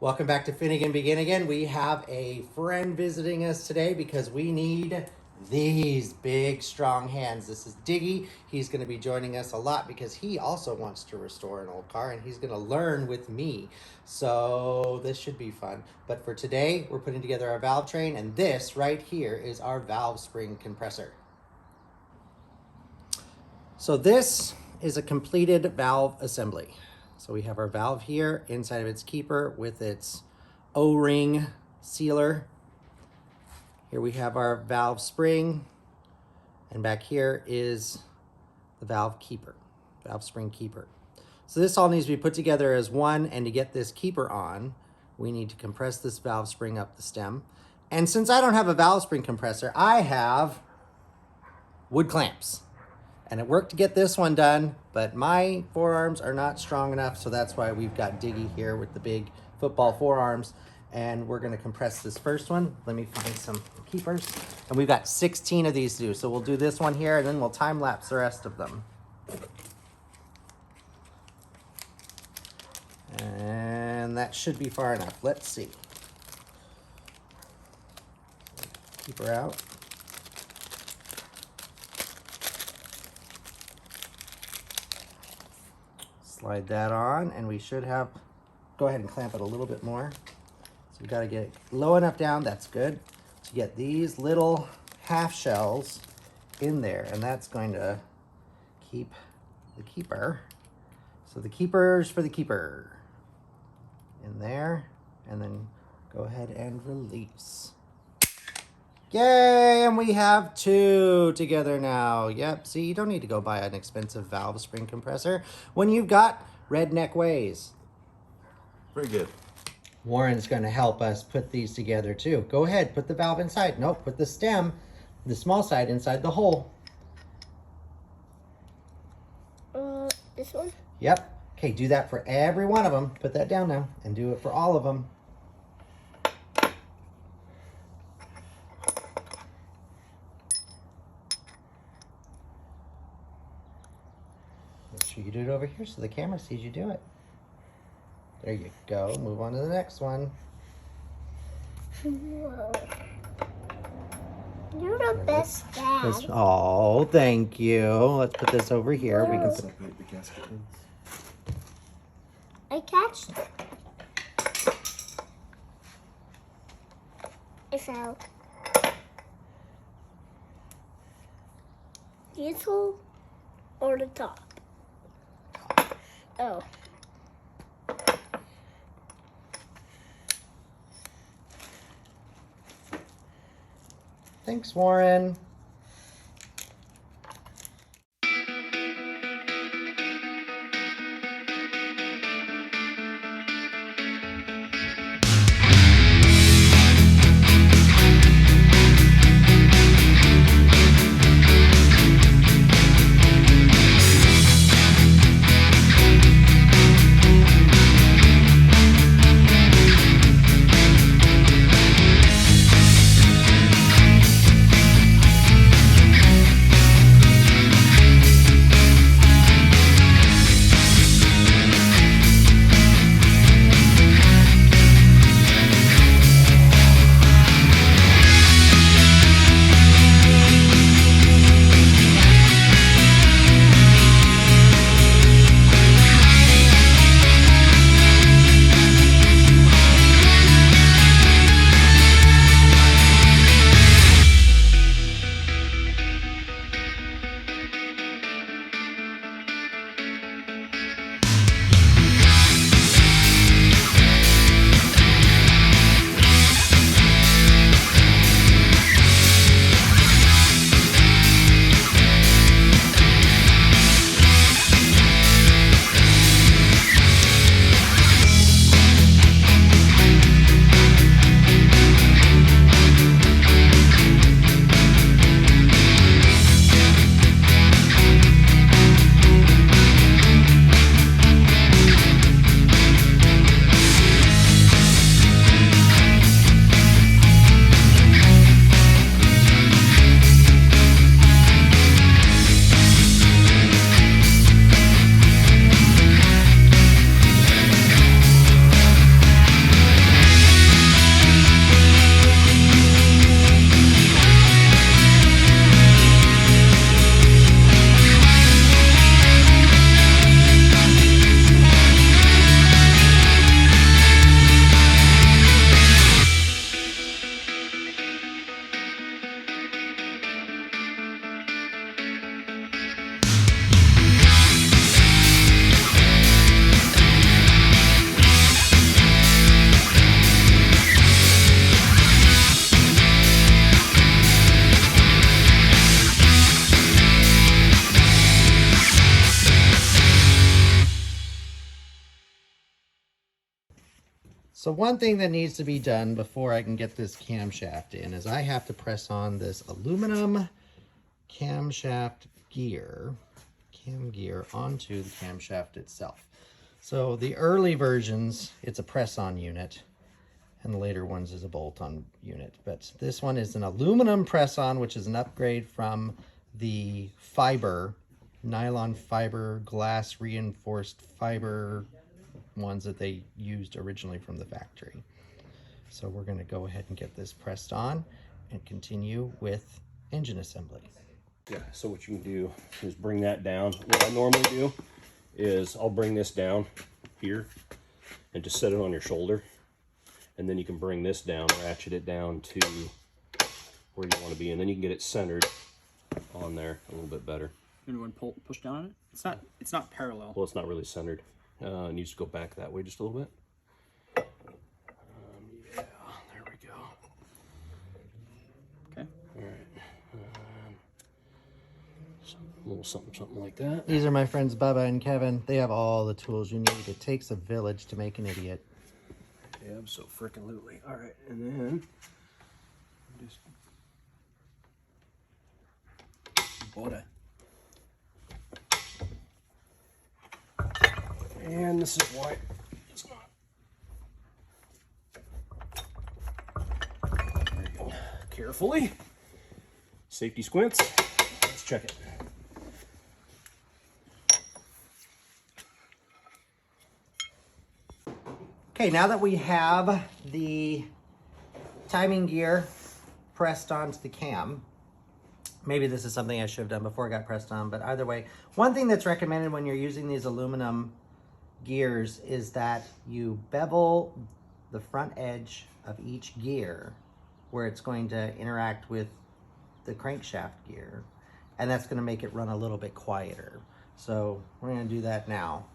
Welcome back to Finnegan Begin Again. We have a friend visiting us today because we need these big, strong hands. This is Diggie. He's going to be joining us a lot because he also wants to restore an old car and he's going to learn with me. So this should be fun. But for today, we're putting together our valve train, and this right here is our valve spring compressor. So this is a completed valve assembly. So we have our valve here inside of its keeper with its O-ring sealer. Here we have our valve spring, and back here is the valve keeper, valve spring keeper. So this all needs to be put together as one, and to get this keeper on, we need to compress this valve spring up the stem. And since I don't have a valve spring compressor, I have wood clamps. And it worked to get this one done, but my forearms are not strong enough, so that's why we've got Diggie here with the big football forearms, and we're gonna compress this first one. Let me find some keepers. And we've got 16 of these to do, so we'll do this one here, and then we'll time lapse the rest of them. And that should be far enough. Let's see. Keeper out. Slide that on, and we should have, go ahead and clamp it a little bit more. So we got to get it low enough down, that's good, to get these little half shells in there, and that's going to keep the keeper. So the keepers for the keeper in there, and then go ahead and release. Yay, and we have two together now. Yep, see, you don't need to go buy an expensive valve spring compressor when you've got redneck ways. Very good. Warren's going to help us put these together too. Go ahead, put the valve inside. Nope, put the stem, the small side, inside the hole. This one? Yep. Okay, do that for every one of them. Put that down now and do it for all of them. Make sure you do it over here so the camera sees you do it. There you go. Move on to the next one. Whoa. You're the best dad. Oh, thank you. Let's put this over here. We can Separate the gasket ends. I catched it. It fell. This hole or the top? Oh. Thanks, Warren. So one thing that needs to be done before I can get this camshaft in is I have to press on this aluminum camshaft gear, cam gear, onto the camshaft itself. So the early versions, it's a press-on unit, and the later ones is a bolt-on unit. But this one is an aluminum press-on, which is an upgrade from the fiber, nylon fiber, glass reinforced fiber ones that they used originally from the factory. So we're going to go ahead and get this pressed on and continue with engine assembly. Yeah, so what you can do is bring that down. What I normally do is I'll bring this down here and just set it on your shoulder. And then you can bring this down, ratchet it down to where you want to be. And then you can get it centered on there a little bit better. You're gonna go and push down on it? It's not parallel. Well, it's not really centered. It needs to go back that way just a little bit. Yeah, there we go. Okay. All right. A little something like that. These are my friends Bubba and Kevin. They have all the tools you need. It takes a village to make an idiot. Abso-frickin-lutely. All right, and then just Bora. and this is why it's not. There you go. Carefully. Safety squints. Let's check it. Okay, now that we have the timing gear pressed onto the cam, maybe this is something I should have done before it got pressed on, but either way, one thing that's recommended when you're using these aluminum gears is that you bevel the front edge of each gear where it's going to interact with the crankshaft gear, and that's going to make it run a little bit quieter. So we're going to do that now.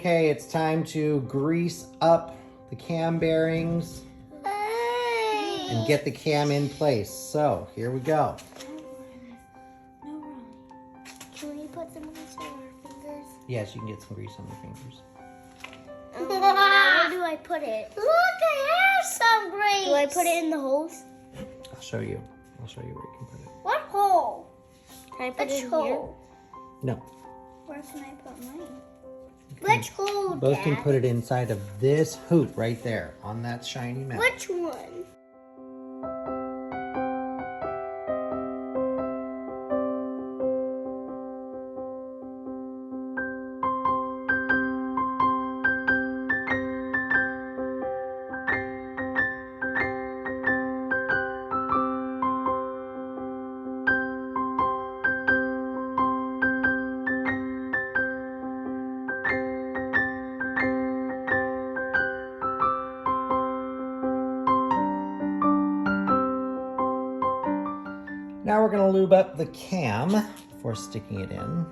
Okay, it's time to grease up the cam bearings and get the cam in place. So here we go. No, really. Can we put some grease on our fingers? Yes, you can get some grease on your fingers. Where do I put it? Look, I have some grease. Do I put it in the holes? I'll show you. I'll show you where you can put it. What hole? Can I put it in here? No. Where can I put mine? Which hole, Both Dad? can put it inside of this hoop right there on that shiny metal. Which one? Now we're going to lube up the cam before sticking it in.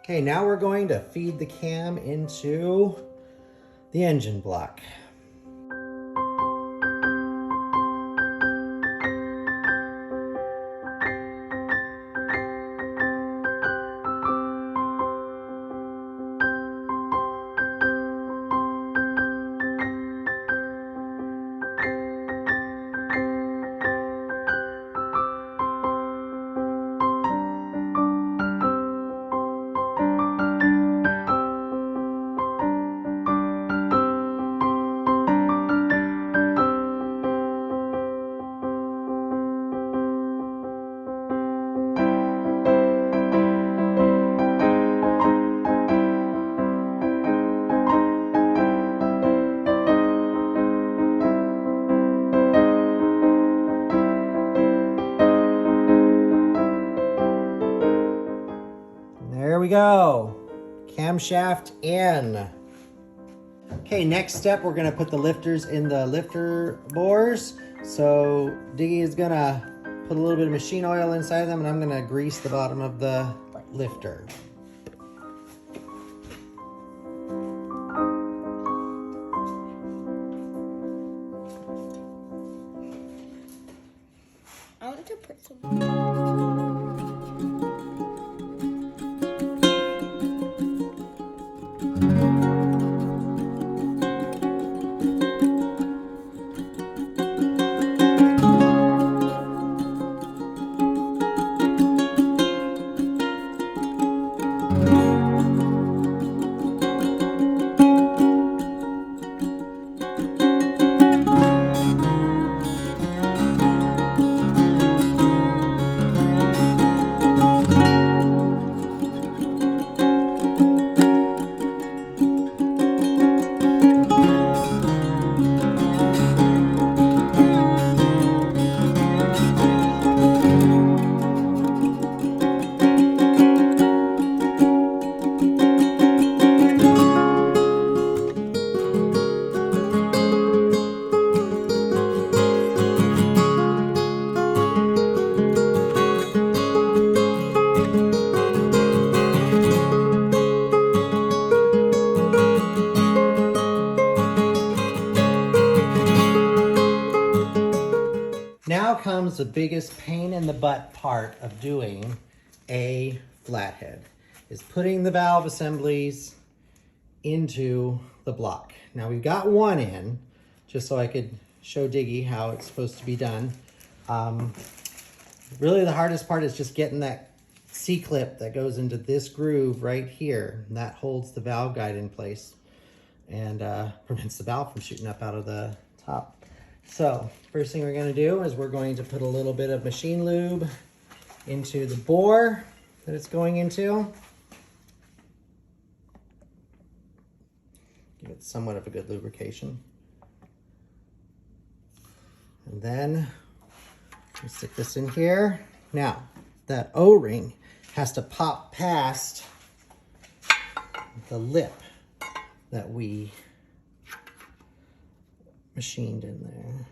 Okay, now we're going to feed the cam into the engine block. There we go. Camshaft in. Okay, next step, we're gonna put the lifters in the lifter bores. So Diggie is gonna put a little bit of machine oil inside them, and I'm gonna grease the bottom of the lifter. I want to put some. Now comes the biggest pain in the butt part of doing a flathead, is putting the valve assemblies into the block. Now we've got one in, just so I could show Diggie how it's supposed to be done. Really the hardest part is just getting that C-clip that goes into this groove right here. And that holds the valve guide in place and prevents the valve from shooting up out of the top. So first thing we're going to do is we're going to put a little bit of machine lube into the bore that it's going into. Give it somewhat of a good lubrication. And then we stick this in here. Now, that O-ring has to pop past the lip that we machined in there.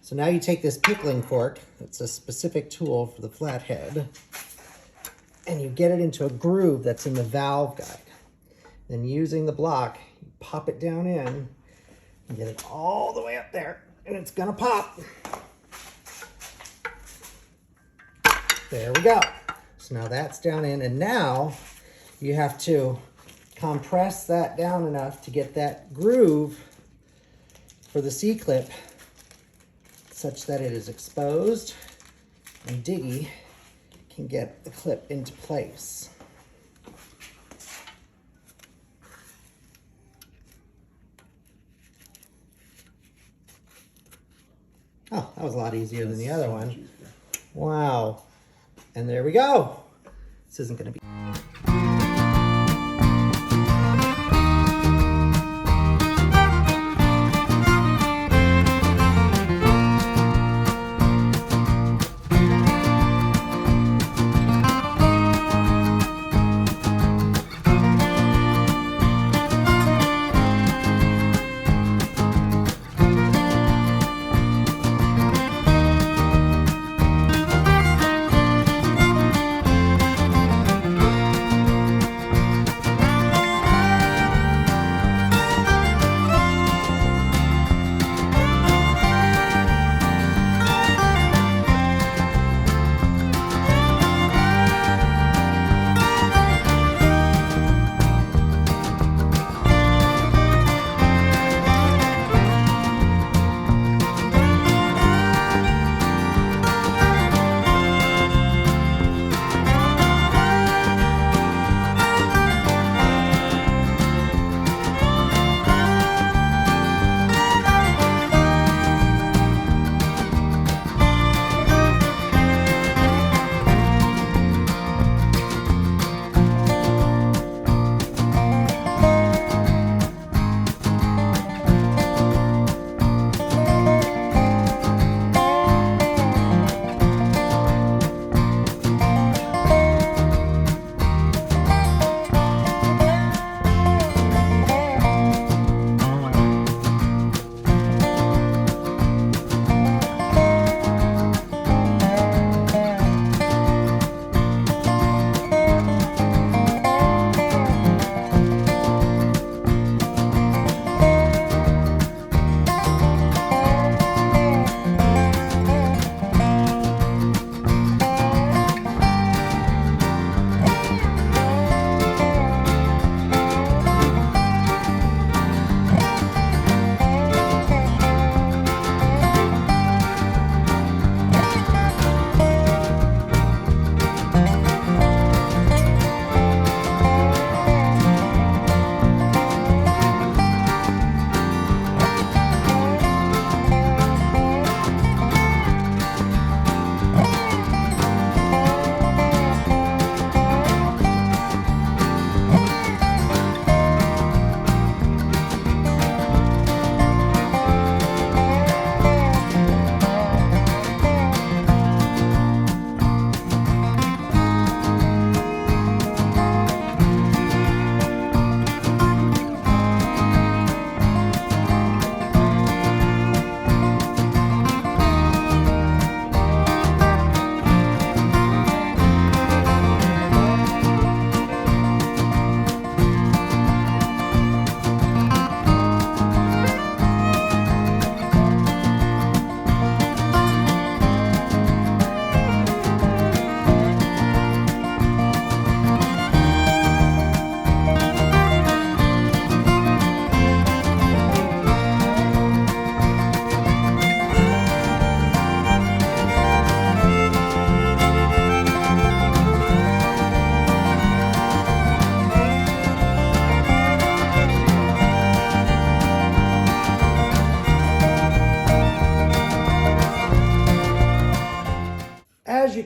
So now you take this pickling fork, that's a specific tool for the flathead, and you get it into a groove that's in the valve guide. Then using the block, you pop it down in and get it all the way up there, and it's gonna pop. There we go. So now that's down in, and now you have to compress that down enough to get that groove for the C-clip such that it is exposed and Diggie can get the clip into place. Oh, that was a lot easier than the other one. Wow. And there we go. This isn't going to be...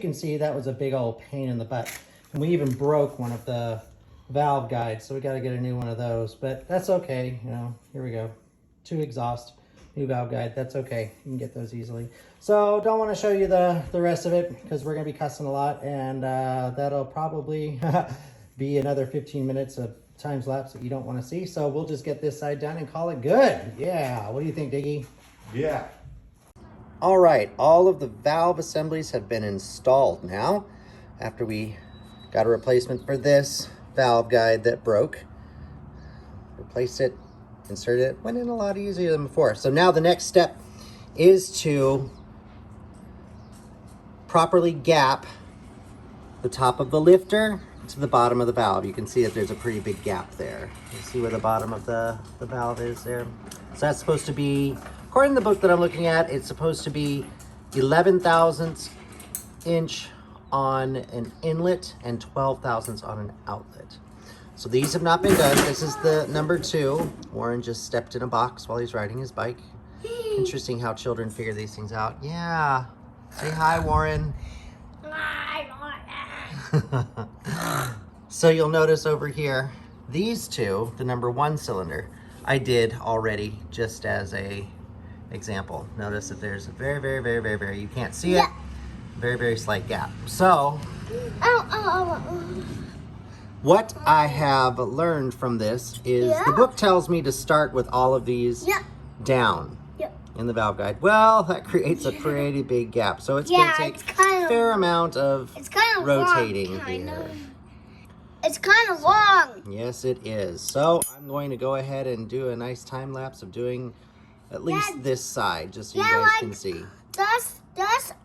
can see that was a big old pain in the butt. And we even broke one of the valve guides, so we got to get a new one of those. But that's okay, you know, here we go. 2 exhaust, new valve guide, that's okay. You can get those easily. So don't want to show you the rest of it because we're going to be cussing a lot, and that'll probably be another 15 minutes of time lapse that you don't want to see. So we'll just get this side done and call it good. Yeah, what do you think, Diggie? Yeah. All right, all of the valve assemblies have been installed now after we got a replacement for this valve guide that broke. Replace it, insert it, went in a lot easier than before. So now the next step is to properly gap the top of the lifter to the bottom of the valve. You can see that there's a pretty big gap there. You see where the bottom of the valve is there? So that's supposed to be, according to the book that I'm looking at, it's supposed to be 11 thousandths inch on an inlet and 12 thousandths on an outlet. So these have not been done. This is the number 2. Warren just stepped in a box while he's riding his bike. Interesting how children figure these things out. Yeah. Say hi, Warren. So you'll notice over here, these 2, the number 1 cylinder, I did already just as a example. Notice that there's a very, you can't see it, very slight gap. So what I have learned from this is the book tells me to start with all of these down in the valve guide. Well, that creates a pretty big gap. So it's going to take a fair amount of rotating here. It's kind of long. Yes, it is. So I'm going to go ahead and do a nice time lapse of doing at least this side, just so you guys can see. That's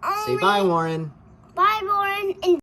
only. Say bye, Warren. Bye, Lauren. And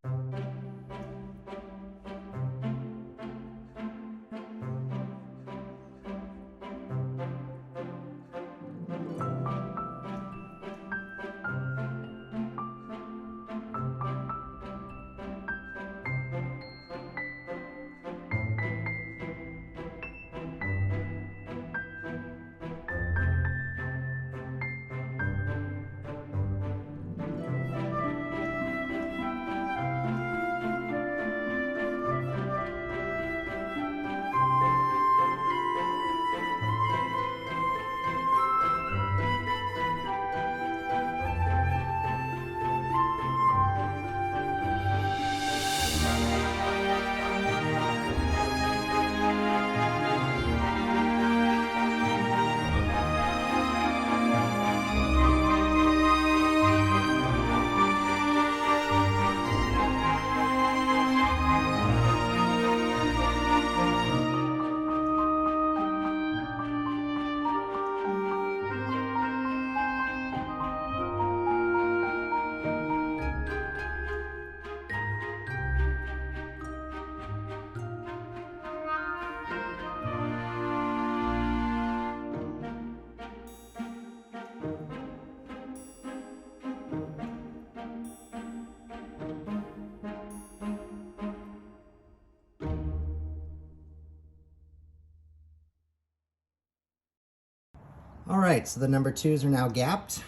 All right, so the number 2s are now gapped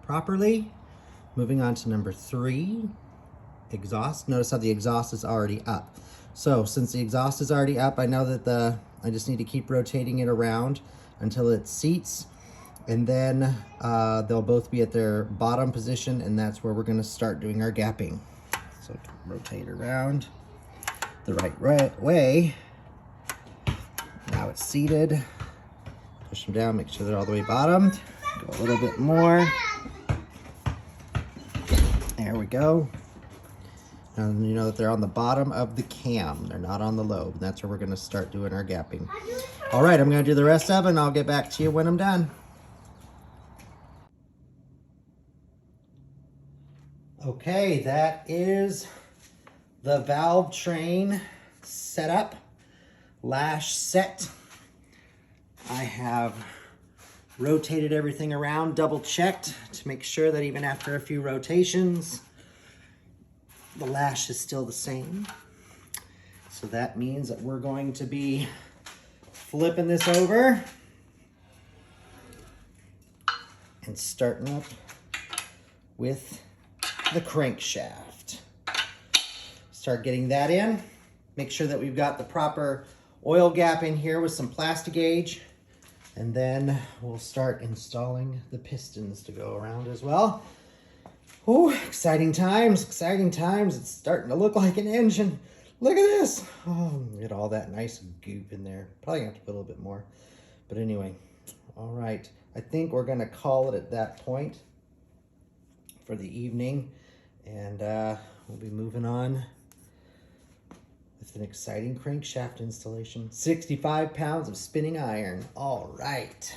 properly. Moving on to number 3, exhaust. Notice how the exhaust is already up. So since the exhaust is already up, I know that I just need to keep rotating it around until it seats, and then they'll both be at their bottom position, and that's where we're going to start doing our gapping. So rotate around the right way. Now it's seated. Push them down, make sure they're all the way bottomed. Go a little bit more. There we go. And you know that they're on the bottom of the cam. They're not on the lobe. That's where we're going to start doing our gapping. All right, I'm going to do the rest of it, and I'll get back to you when I'm done. Okay, that is the valve train set up, lash set. I have rotated everything around, double checked to make sure that even after a few rotations, the lash is still the same. So that means that we're going to be flipping this over and starting up with the crankshaft. start getting that in. Make sure that we've got the proper oil gap in here with some plastic gauge. And then we'll start installing the pistons to go around as well. Oh, exciting times, exciting times. It's starting to look like an engine. Look at this. Oh, get all that nice goop in there. Probably have to put a little bit more. But anyway, all right. I think we're gonna call it at that point for the evening. And we'll be moving on with an exciting crankshaft installation. 65 pounds of spinning iron. All right.